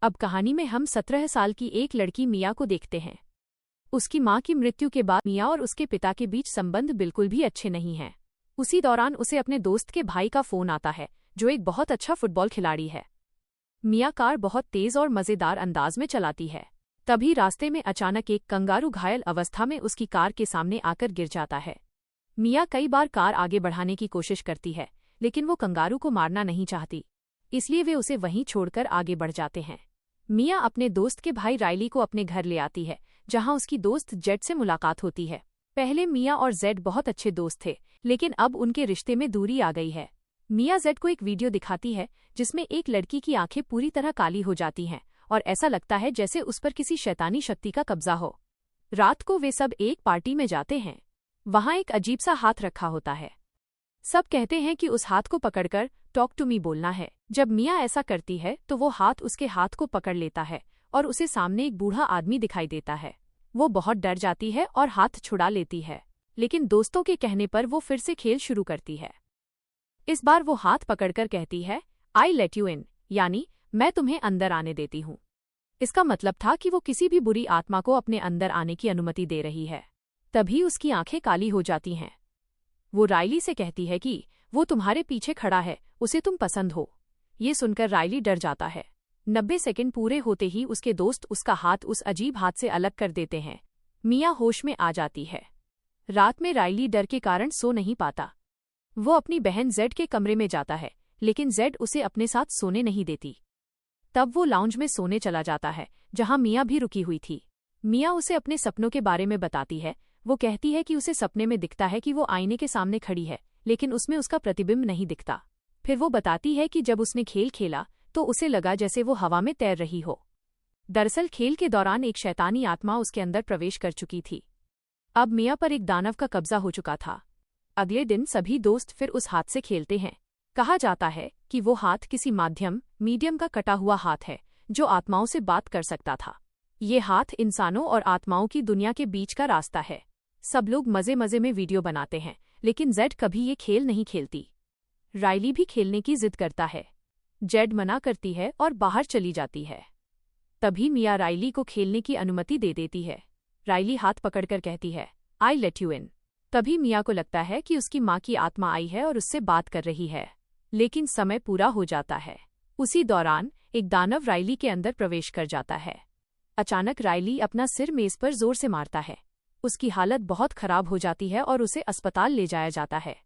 अब कहानी में हम 17 साल की एक लड़की मिया को देखते हैं। उसकी मां की मृत्यु के बाद मिया और उसके पिता के बीच संबंध बिल्कुल भी अच्छे नहीं हैं। उसी दौरान उसे अपने दोस्त के भाई का फोन आता है, जो एक बहुत अच्छा फुटबॉल खिलाड़ी है। मिया कार बहुत तेज और मजेदार अंदाज में चलाती है। तभी रास्ते में अचानक एक कंगारू घायल अवस्था में उसकी कार के सामने आकर गिर जाता है। मिया कई बार कार आगे बढ़ाने की कोशिश करती है, लेकिन वो कंगारू को मारना नहीं चाहती, इसलिए वे उसे वहीं छोड़कर आगे बढ़ जाते हैं। मिया अपने दोस्त के भाई राइली को अपने घर ले आती है, जहां उसकी दोस्त जेड से मुलाकात होती है। पहले मिया और जेड बहुत अच्छे दोस्त थे, लेकिन अब उनके रिश्ते में दूरी आ गई है। मिया जेड को एक वीडियो दिखाती है जिसमें एक लड़की की आंखें पूरी तरह काली हो जाती हैं और ऐसा लगता है जैसे उस पर किसी शैतानी शक्ति का कब्जा हो। रात को वे सब एक पार्टी में जाते हैं। वहां एक अजीब सा हाथ रखा होता है। सब कहते हैं कि उस हाथ को पकड़कर टॉक टू मी बोलना है। जब मिया ऐसा करती है तो वो हाथ उसके हाथ को पकड़ लेता है और उसे सामने एक बूढ़ा आदमी दिखाई देता है। वो बहुत डर जाती है और हाथ छुड़ा लेती है, लेकिन दोस्तों के कहने पर वो फिर से खेल शुरू करती है। इस बार वो हाथ पकड़कर कहती है, आई लेट यू इन, यानी मैं तुम्हें अंदर आने देती हूँ। इसका मतलब था कि वो किसी भी बुरी आत्मा को अपने अंदर आने की अनुमति दे रही है। तभी उसकी आंखें काली हो जाती हैं। वो राइली से कहती है कि वो तुम्हारे पीछे खड़ा है, उसे तुम पसंद हो। ये सुनकर राइली डर जाता है। 90 सेकंड पूरे होते ही उसके दोस्त उसका हाथ उस अजीब हाथ से अलग कर देते हैं। मिया होश में आ जाती है। रात में राइली डर के कारण सो नहीं पाता। वो अपनी बहन जेड के कमरे में जाता है, लेकिन जेड उसे अपने साथ सोने नहीं देती। तब वो लाउंज में सोने चला जाता है, जहां मिया भी रुकी हुई थी। मिया उसे अपने सपनों के बारे में बताती है। वो कहती है कि उसे सपने में दिखता है कि वो आईने के सामने खड़ी है, लेकिन उसमें उसका प्रतिबिंब नहीं दिखता। फिर वो बताती है कि जब उसने खेल खेला तो उसे लगा जैसे वो हवा में तैर रही हो। दरअसल खेल के दौरान एक शैतानी आत्मा उसके अंदर प्रवेश कर चुकी थी। अब मिया पर एक दानव का कब्जा हो चुका था। अगले दिन सभी दोस्त फिर उस हाथ से खेलते हैं। कहा जाता है कि वो हाथ किसी मीडियम का कटा हुआ हाथ है, जो आत्माओं से बात कर सकता था। ये हाथ इंसानों और आत्माओं की दुनिया के बीच का रास्ता है। सब लोग मजे मजे में वीडियो बनाते हैं, लेकिन जेड कभी ये खेल नहीं खेलती। राइली भी खेलने की जिद करता है। जेड मना करती है और बाहर चली जाती है। तभी मिया राइली को खेलने की अनुमति दे देती है। राइली हाथ पकड़कर कहती है, आई लेट यू इन। तभी मिया को लगता है कि उसकी मां की आत्मा आई है और उससे बात कर रही है, लेकिन समय पूरा हो जाता है। उसी दौरान एक दानव राइली के अंदर प्रवेश कर जाता है। अचानक राइली अपना सिर मेज पर जोर से मारता है। उसकी हालत बहुत खराब हो जाती है और उसे अस्पताल ले जाया जाता है।